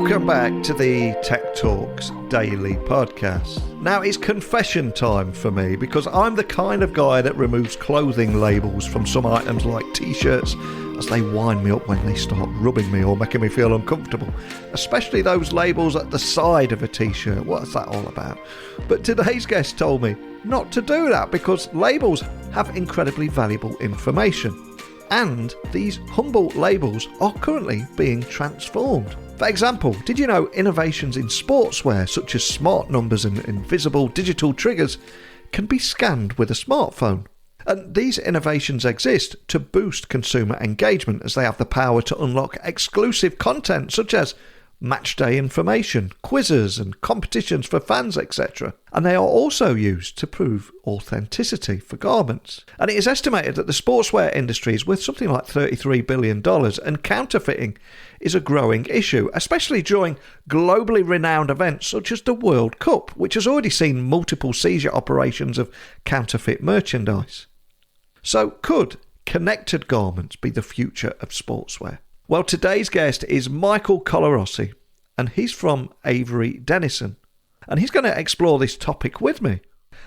Welcome back to the Tech Talks Daily Podcast. Now it's confession time for me because I'm the kind of guy that removes clothing labels from some items like t-shirts as they wind me up when they start rubbing me or making me feel uncomfortable. Especially those labels at the side of a t-shirt. What's that all about? But today's guest told me not to do that because labels have incredibly valuable information. And these humble labels are currently being transformed. For example, did you know innovations in sportswear such as smart numbers and invisible digital triggers can be scanned with a smartphone? And these innovations exist to boost consumer engagement as they have the power to unlock exclusive content such as match day information, quizzes and competitions for fans, etc. And they are also used to prove authenticity for garments. And it is estimated that the sportswear industry is worth something like $33 billion, and counterfeiting is a growing issue, especially during globally renowned events such as the World Cup, which has already seen multiple seizure operations of counterfeit merchandise. So could connected garments be the future of sportswear? Well, today's guest is Michael Colarossi, and he's from Avery Dennison, and he's going to explore this topic with me.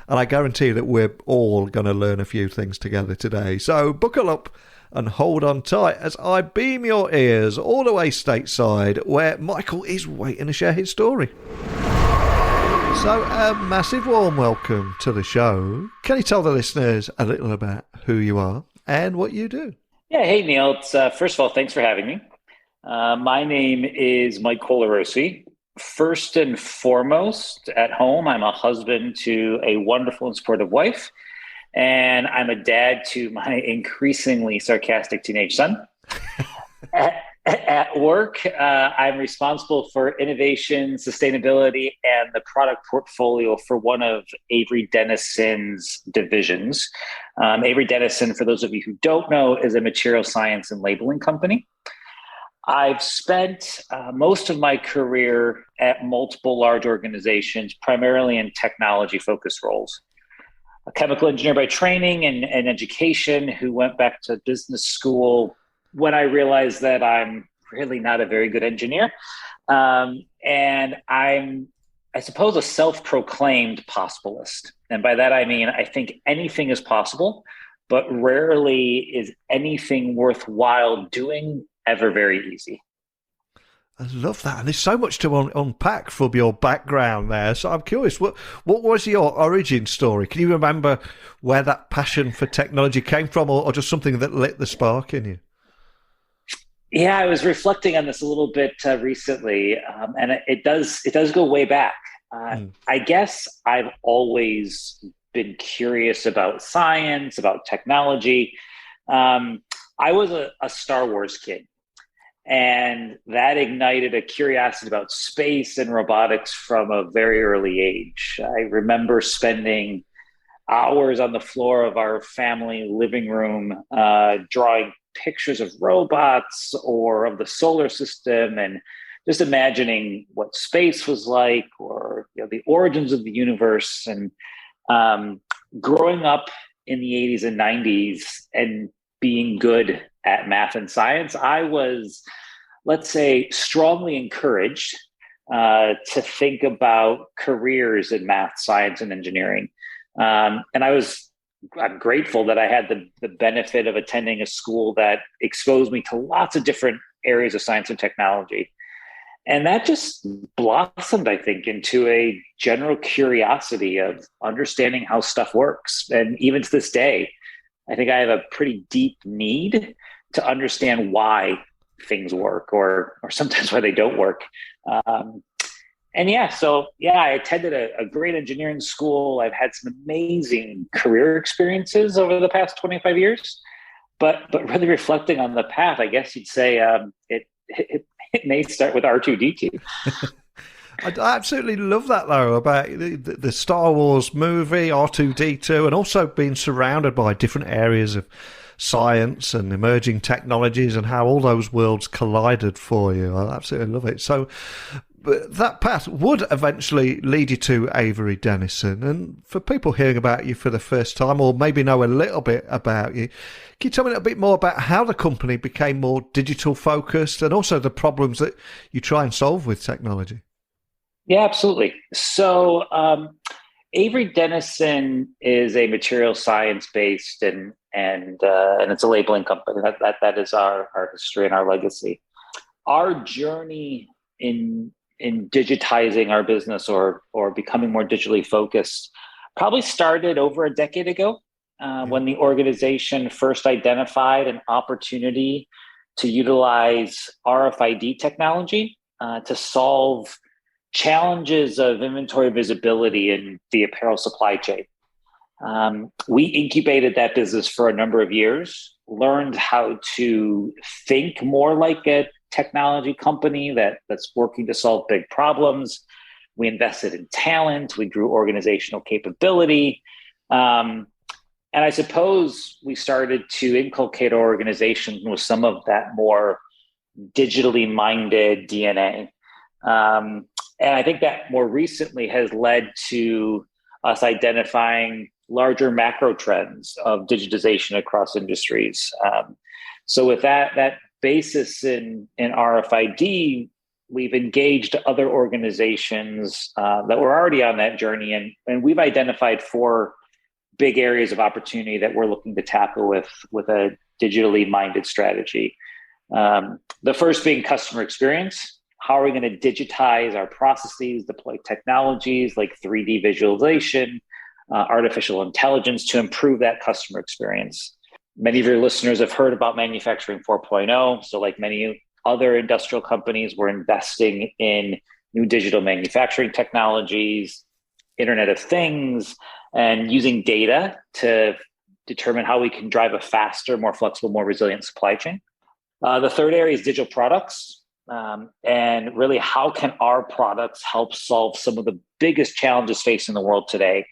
And I guarantee that we're all going to learn a few things together today. So buckle up and hold on tight as I beam your ears all the way stateside, where Michael is waiting to share his story. So a massive warm welcome to the show. Can you tell the listeners a little about who you are and what you do? Yeah, hey Neil. It's, first of all, thanks for having me. My name is Mike Colarossi. First and foremost, at home, I'm a husband to a wonderful and supportive wife, and I'm a dad to my increasingly sarcastic teenage son. At work, I'm responsible for innovation, sustainability, and the product portfolio for one of Avery Dennison's divisions. Avery Dennison, for those of you who don't know, is a material science and labeling company. I've spent most of my career at multiple large organizations, primarily in technology-focused roles. A chemical engineer by training and education who went back to business school when I realized that I'm really not a very good engineer. And I'm, I suppose, a self-proclaimed possibilist. And by that, I mean, I think anything is possible, but rarely is anything worthwhile doing ever very easy. I love that. And there's so much to unpack from your background there. So I'm curious, what was your origin story? Can you remember where that passion for technology came from, or just something that lit the spark in you? Yeah, I was reflecting on this a little bit recently, and it does go way back. I guess I've always been curious about science, about technology. I was a Star Wars kid, and that ignited a curiosity about space and robotics from a very early age. I remember spending hours on the floor of our family living room drawing pictures of robots or of the solar system, and just imagining what space was like, or the origins of the universe. And growing up in the 80s and 90s and being good at math and science, I was, let's say, strongly encouraged to think about careers in math, science, and engineering. And I'm grateful that I had the benefit of attending a school that exposed me to lots of different areas of science and technology. And that just blossomed, I think, into a general curiosity of understanding how stuff works. And even to this day, I think I have a pretty deep need to understand why things work, or sometimes why they don't work. I attended a great engineering school. I've had some amazing career experiences over the past 25 years, but really reflecting on the path, I guess you'd say it may start with R2-D2. I absolutely love that, though, about the Star Wars movie, R2-D2, and also being surrounded by different areas of science and emerging technologies and how all those worlds collided for you. I absolutely love it. So But that path would eventually lead you to Avery Dennison. And for people hearing about you for the first time, or maybe know a little bit about you, can you tell me a little bit more about how the company became more digital focused and also the problems that you try and solve with technology? Yeah, absolutely. So Avery Dennison is a material science based and it's a labeling company. That is our history and our legacy. Our journey in digitizing our business or becoming more digitally focused probably started over a decade ago when the organization first identified an opportunity to utilize RFID technology to solve challenges of inventory visibility in the apparel supply chain. We incubated that business for a number of years, learned how to think more like a technology company that's working to solve big problems. We invested in talent. We grew organizational capability. And I suppose we started to inculcate our organization with some of that more digitally minded DNA. And I think that more recently has led to us identifying larger macro trends of digitization across industries. So with that basis in RFID, we've engaged other organizations that were already on that journey, and we've identified 4 big areas of opportunity that we're looking to tackle with a digitally minded strategy. The first being customer experience. How are we going to digitize our processes, deploy technologies like 3D visualization, artificial intelligence to improve that customer experience? Many of your listeners have heard about Manufacturing 4.0. So like many other industrial companies, we're investing in new digital manufacturing technologies, Internet of Things, and using data to determine how we can drive a faster, more flexible, more resilient supply chain. The third area is digital products. And really, how can our products help solve some of the biggest challenges facing the world today?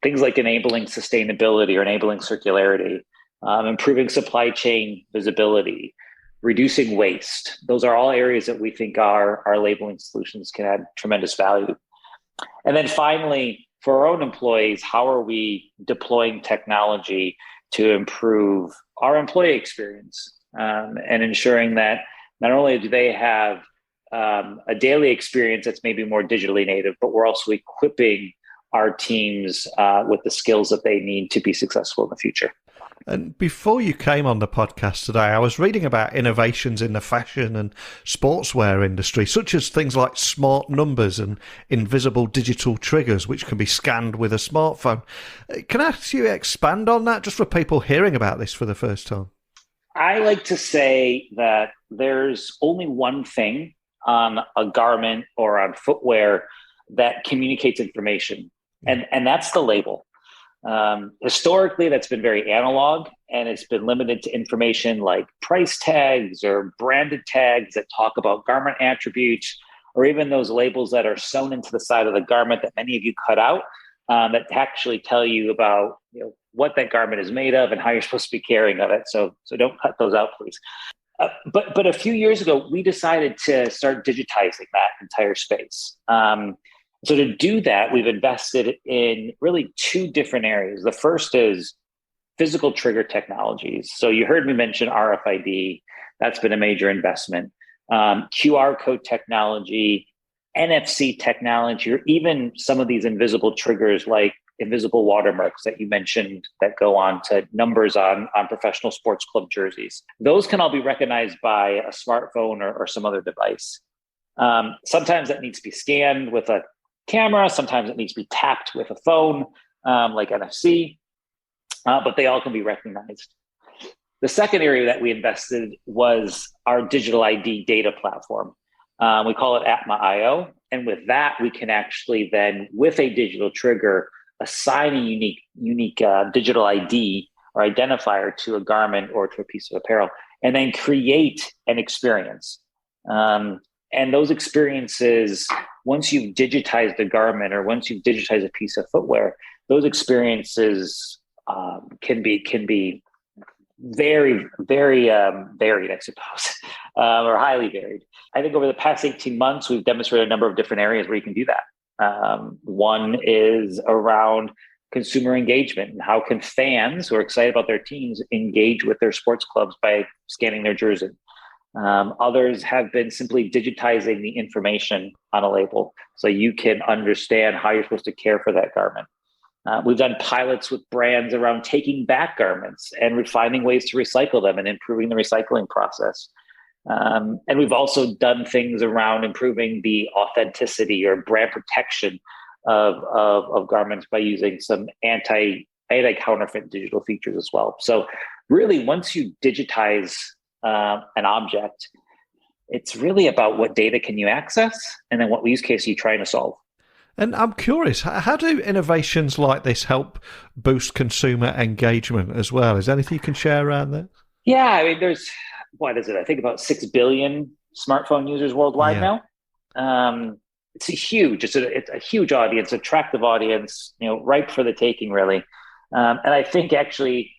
Things like enabling sustainability or enabling circularity, improving supply chain visibility, reducing waste. Those are all areas that we think our labeling solutions can add tremendous value. And then finally, for our own employees, how are we deploying technology to improve our employee experience and ensuring that not only do they have a daily experience that's maybe more digitally native, but we're also equipping our teams with the skills that they need to be successful in the future. And before you came on the podcast today, I was reading about innovations in the fashion and sportswear industry, such as things like smart numbers and invisible digital triggers, which can be scanned with a smartphone. Can I ask you to expand on that, just for people hearing about this for the first time? I like to say that there's only one thing on a garment or on footwear that communicates information, and that's the label. Historically, that's been very analog, and it's been limited to information like price tags or branded tags that talk about garment attributes, or even those labels that are sewn into the side of the garment that many of you cut out that actually tell you about what that garment is made of and how you're supposed to be carrying of it. So don't cut those out, please. But a few years ago, we decided to start digitizing that entire space. So to do that, we've invested in really 2 different areas. The first is physical trigger technologies. So you heard me mention RFID. That's been a major investment. QR code technology, NFC technology, or even some of these invisible triggers like invisible watermarks that you mentioned that go on to numbers on professional sports club jerseys. Those can all be recognized by a smartphone or some other device. Sometimes that needs to be scanned with a camera. Sometimes it needs to be tapped with a phone, like NFC, but they all can be recognized. The second area that we invested was our digital ID data platform. We call it Atma.io. And with that, we can actually then, with a digital trigger, assign a unique digital ID or identifier to a garment or to a piece of apparel, and then create an experience. And those experiences, once you've digitized a garment or once you've digitized a piece of footwear, those experiences can be very, very varied, I suppose. or highly varied. I think over the past 18 months, we've demonstrated a number of different areas where you can do that. One is around consumer engagement, and how can fans who are excited about their teams engage with their sports clubs by scanning their jersey. Others have been simply digitizing the information on a label so you can understand how you're supposed to care for that garment. We've done pilots with brands around taking back garments and refining ways to recycle them and improving the recycling process. And we've also done things around improving the authenticity or brand protection of garments by using some anti-counterfeit digital features as well. So really, once you digitize an object, it's really about what data can you access and then what use case are you trying to solve. And I'm curious, how do innovations like this help boost consumer engagement as well? Is there anything you can share around that? Yeah, I mean, there's, what is it? I think about 6 billion smartphone users worldwide now. It's a huge audience, attractive audience, ripe for the taking, really. And I think actually,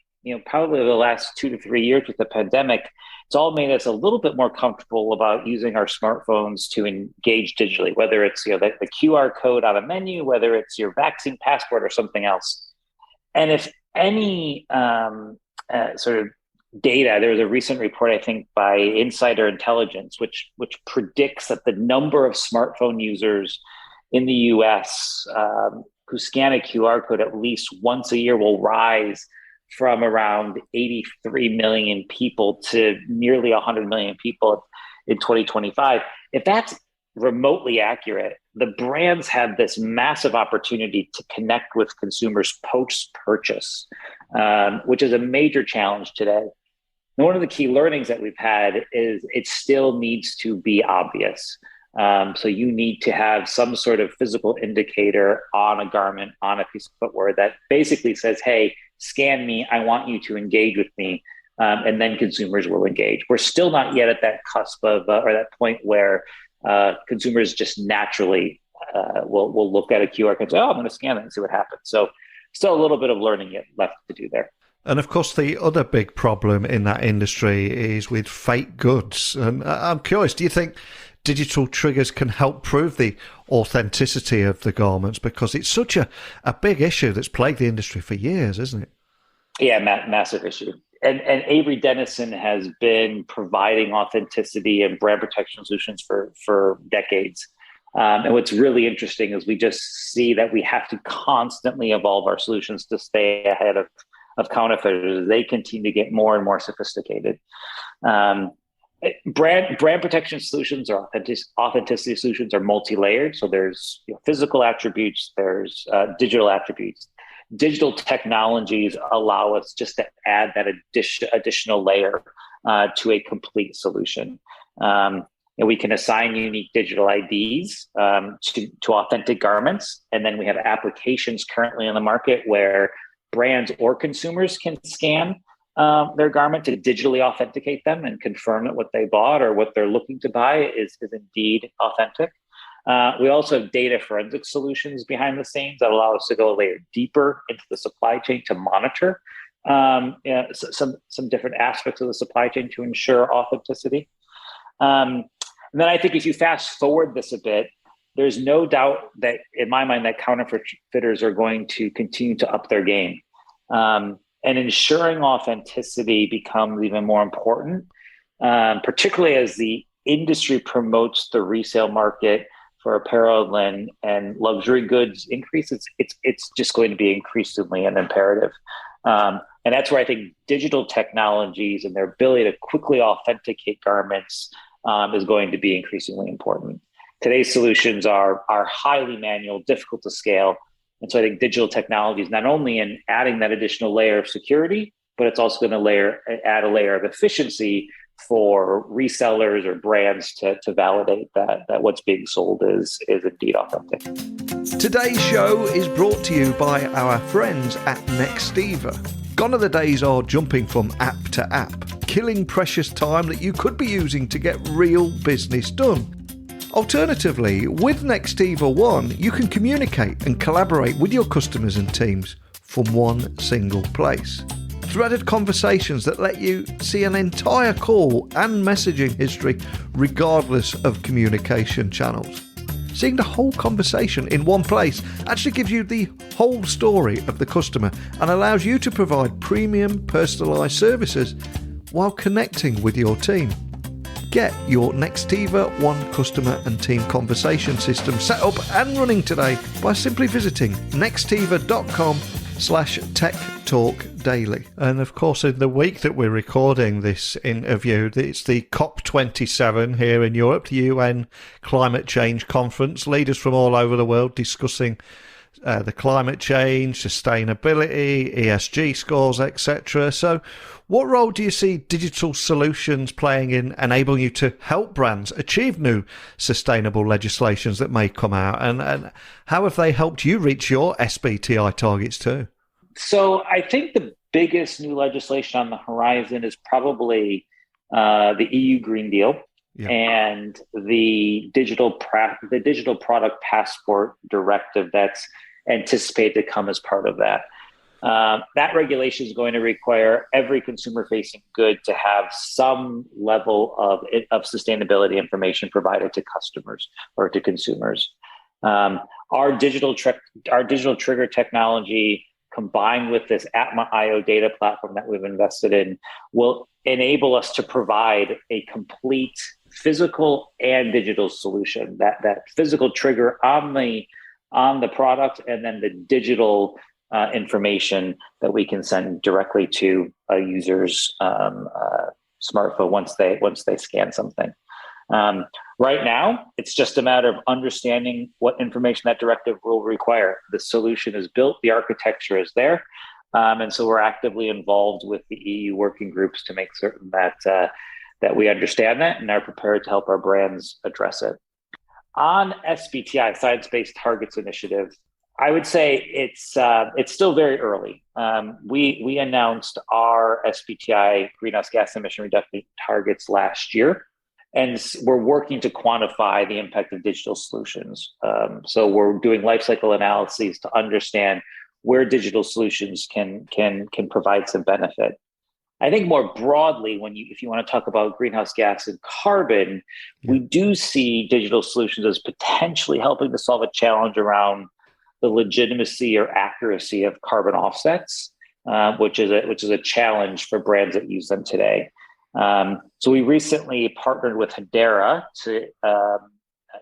probably over the last 2 to 3 years with the pandemic, it's all made us a little bit more comfortable about using our smartphones to engage digitally, whether it's the QR code on a menu, whether it's your vaccine passport or something else. And if any sort of data, there was a recent report, I think, by Insider Intelligence, which predicts that the number of smartphone users in the US who scan a QR code at least once a year will rise from around 83 million people to nearly 100 million people in 2025. If that's remotely accurate, the brands have this massive opportunity to connect with consumers post-purchase, which is a major challenge today. And one of the key learnings that we've had is it still needs to be obvious. So you need to have some sort of physical indicator on a garment, on a piece of footwear that basically says, hey, scan me, I want you to engage with me, and then consumers will engage. We're still not yet at that cusp of, or that point where consumers just naturally will look at a QR code and say, oh, I'm going to scan it and see what happens. So still a little bit of learning yet left to do there. And of course, the other big problem in that industry is with fake goods. And I'm curious, do you think digital triggers can help prove the authenticity of the garments? Because it's such a big issue that's plagued the industry for years, isn't it? Yeah, massive issue. And Avery Dennison has been providing authenticity and brand protection solutions for decades. And what's really interesting is we just see that we have to constantly evolve our solutions to stay ahead of counterfeiters as they continue to get more and more sophisticated. Brand protection solutions or authenticity solutions are multi-layered. So there's physical attributes, there's digital attributes. Digital technologies allow us just to add that additional layer to a complete solution. We can assign unique digital IDs to authentic garments, and then we have applications currently on the market where brands or consumers can scan their garment to digitally authenticate them and confirm that what they bought or what they're looking to buy is indeed authentic. We also have data forensic solutions behind the scenes that allow us to go a layer deeper into the supply chain to monitor some different aspects of the supply chain to ensure authenticity. And then I think if you fast forward this a bit, there's no doubt that, in my mind, that counterfeiters are going to continue to up their game. And ensuring authenticity becomes even more important, particularly as the industry promotes the resale market for apparel and luxury goods increases. It's just going to be increasingly an imperative. And that's where I think digital technologies and their ability to quickly authenticate garments is going to be increasingly important. Today's solutions are highly manual, difficult to scale. And so I think digital technologies, not only in adding that additional layer of security, but it's also going to add a layer of efficiency for resellers or brands to validate that what's being sold is indeed authentic. Today's show is brought to you by our friends at Nextiva. Gone are the days of jumping from app to app, killing precious time that you could be using to get real business done. Alternatively, with Nextiva One, you can communicate and collaborate with your customers and teams from one single place. threaded conversations that let you see an entire call and messaging history regardless of communication channels. Seeing the whole conversation in one place actually gives you the whole story of the customer and allows you to provide premium personalised services while connecting with your team. Get your Nextiva One Customer and Team Conversation System set up and running today by simply visiting nextiva.com/techtalkdaily. And of course, in the week that we're recording this interview, it's the COP27 here in Europe, the UN Climate Change Conference. Leaders from all over the world discussing the climate change, sustainability, ESG scores, etc. So what role do you see digital solutions playing in enabling you to help brands achieve new sustainable legislations that may come out? And how have they helped you reach your SBTI targets too? So I think the biggest new legislation on the horizon is probably the EU Green Deal. Yeah. And the digital product passport directive that's anticipated to come as part of that. That regulation is going to require every consumer-facing good to have some level of sustainability information provided to customers or to consumers. Our digital trigger technology, combined with this Atma.io data platform that we've invested in, will enable us to provide a complete physical and digital solution. That physical trigger on the product, and then the digital information that we can send directly to a user's smartphone once they scan something. Right now, it's just a matter of understanding what information that directive will require. The solution is built, the architecture is there, and so we're actively involved with the EU working groups to make certain that we understand that and are prepared to help our brands address it. On SBTI, Science-Based Targets Initiative, I would say it's still very early. We announced our SBTI greenhouse gas emission reduction targets last year, and we're working to quantify the impact of digital solutions. So we're doing life cycle analyses to understand where digital solutions can provide some benefit. I think more broadly, if you want to talk about greenhouse gas and carbon, we do see digital solutions as potentially helping to solve a challenge around the legitimacy or accuracy of carbon offsets, which is a challenge for brands that use them today. So we recently partnered with Hedera to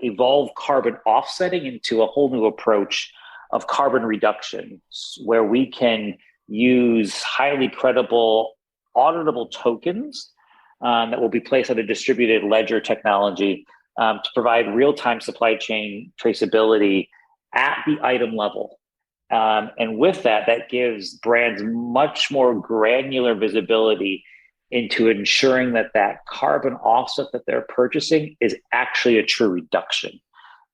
evolve carbon offsetting into a whole new approach of carbon reduction, where we can use highly credible auditable tokens that will be placed on a distributed ledger technology to provide real-time supply chain traceability at the item level. And with that gives brands much more granular visibility into ensuring that carbon offset that they're purchasing is actually a true reduction.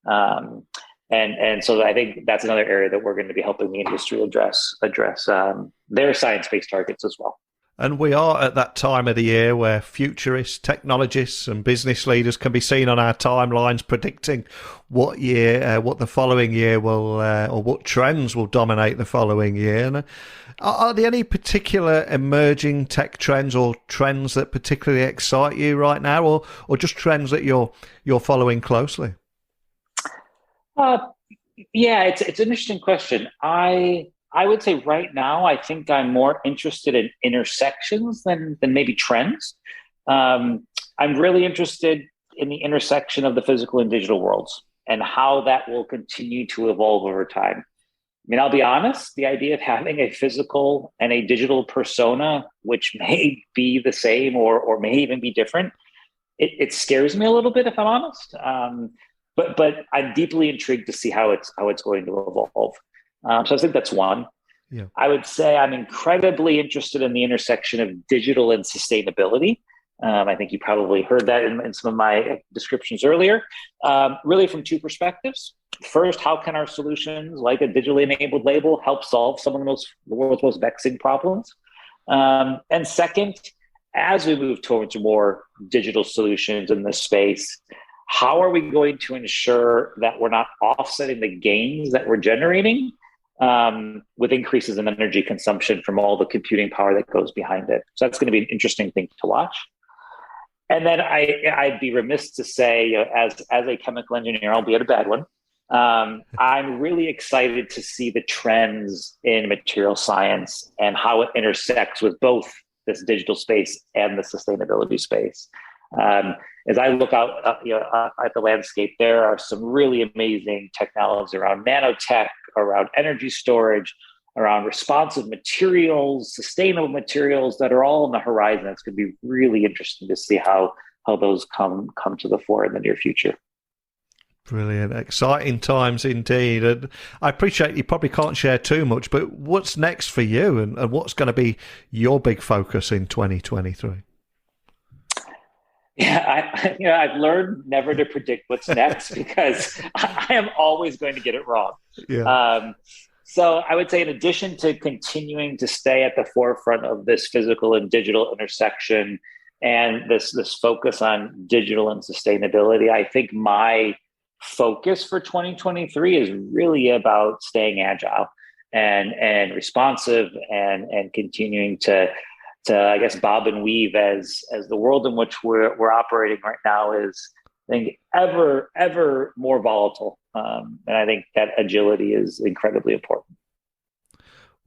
And so I think that's another area that we're going to be helping the industry address their science-based targets as well. And we are at that time of the year where futurists, technologists and business leaders can be seen on our timelines predicting what the following year will, or what trends will dominate the following year. And are there any particular emerging tech trends or trends that particularly excite you right now, or just trends that you're following closely? Yeah, it's an interesting question. I would say right now, I think I'm more interested in intersections than maybe trends. I'm really interested in the intersection of the physical and digital worlds and how that will continue to evolve over time. I mean, I'll be honest, the idea of having a physical and a digital persona, which may be the same or may even be different, it scares me a little bit, if I'm honest. But I'm deeply intrigued to see how it's going to evolve. So I think that's one. Yeah. I would say I'm incredibly interested in the intersection of digital and sustainability. I think you probably heard that in some of my descriptions earlier, really from two perspectives. First, how can our solutions, like a digitally enabled label, help solve some of the world's most vexing problems? And second, as we move towards more digital solutions in this space, how are we going to ensure that we're not offsetting the gains that we're generating with increases in energy consumption from all the computing power that goes behind it. So that's going to be an interesting thing to watch. And then I'd be remiss to say, as a chemical engineer, albeit a bad one, I'm really excited to see the trends in material science and how it intersects with both this digital space and the sustainability space. As I look out at the landscape, there are some really amazing technologies around nanotech, around energy storage, around responsive materials, sustainable materials that are all on the horizon. It's going to be really interesting to see how those come to the fore in the near future. Brilliant. Exciting times indeed. And I appreciate you probably can't share too much, but what's next for you and what's going to be your big focus in 2023? Yeah, I've learned never to predict what's next because I am always going to get it wrong. Yeah. So I would say, in addition to continuing to stay at the forefront of this physical and digital intersection and this focus on digital and sustainability, I think my focus for 2023 is really about staying agile and responsive and continuing to I guess bob and weave as the world in which we're operating right now is, I think, ever more volatile. And I think that agility is incredibly important.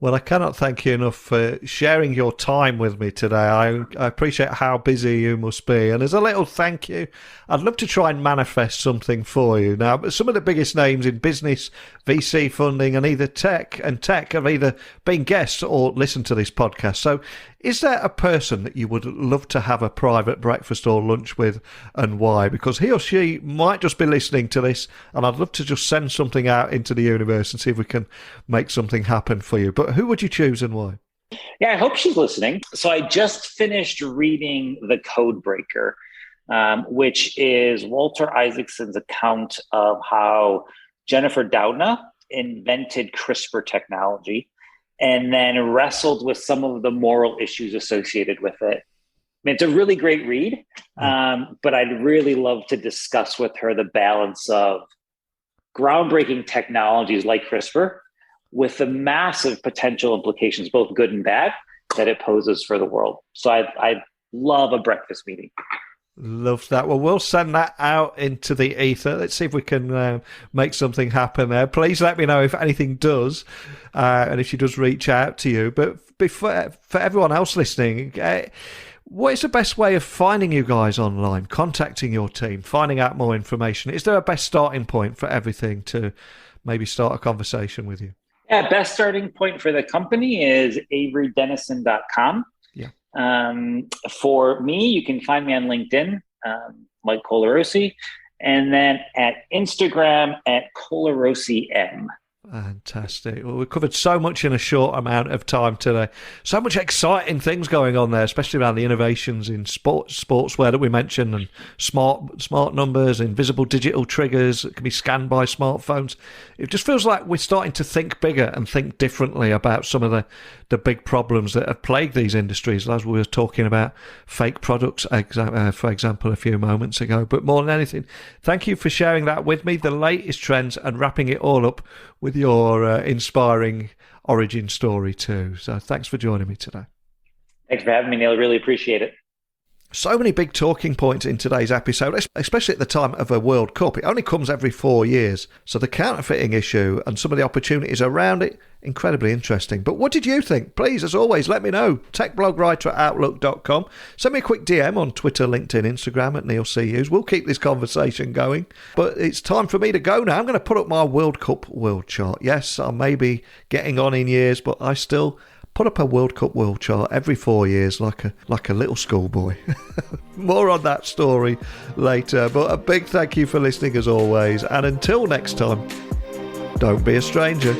Well, I cannot thank you enough for sharing your time with me today. I appreciate how busy you must be. And as a little thank you, I'd love to try and manifest something for you. Now, some of the biggest names in business, VC funding, and tech have either been guests or listened to this podcast. So is there a person that you would love to have a private breakfast or lunch with, and why? Because he or she might just be listening to this, and I'd love to just send something out into the universe and see if we can make something happen for you. But who would you choose and why? Yeah, I hope she's listening. So I just finished reading The Code Breaker, which is Walter Isaacson's account of how Jennifer Doudna invented CRISPR technology and then wrestled with some of the moral issues associated with it. I mean, it's a really great read, but I'd really love to discuss with her the balance of groundbreaking technologies like CRISPR with the massive potential implications, both good and bad, that it poses for the world. So I'd love a breakfast meeting. Love that. Well, we'll send that out into the ether. Let's see if we can make something happen there. Please let me know if anything does, and if she does reach out to you. But for everyone else listening, what is the best way of finding you guys online, contacting your team, finding out more information? Is there a best starting point for everything to maybe start a conversation with you? Yeah, best starting point for the company is averydennison.com. For me, you can find me on LinkedIn, like Colarossi, and then at Instagram at Colarossi M. Fantastic. Well, we've covered so much in a short amount of time today. So much exciting things going on there, especially around the innovations in sportswear that we mentioned, and smart numbers, invisible digital triggers that can be scanned by smartphones. It just feels like we're starting to think bigger and think differently about some of the big problems that have plagued these industries, as we were talking about fake products, for example, a few moments ago. But more than anything, thank you for sharing that with me, the latest trends, and wrapping it all up with your inspiring origin story too. So thanks for joining me today. Thanks for having me, Neil. Really appreciate it. So many big talking points in today's episode, especially at the time of a World Cup. It only comes every 4 years. So the counterfeiting issue and some of the opportunities around it, incredibly interesting. But what did you think? Please, as always, let me know. techblogwriter@outlook.com. Send me a quick DM on Twitter, LinkedIn, Instagram at Neil C. Hughes. We'll keep this conversation going. But it's time for me to go now. I'm going to put up my World Cup world chart. Yes, I may be getting on in years, but I still put up a World Cup world chart every 4 years like a little schoolboy. More on that story later. But a big thank you for listening as always. And until next time, don't be a stranger.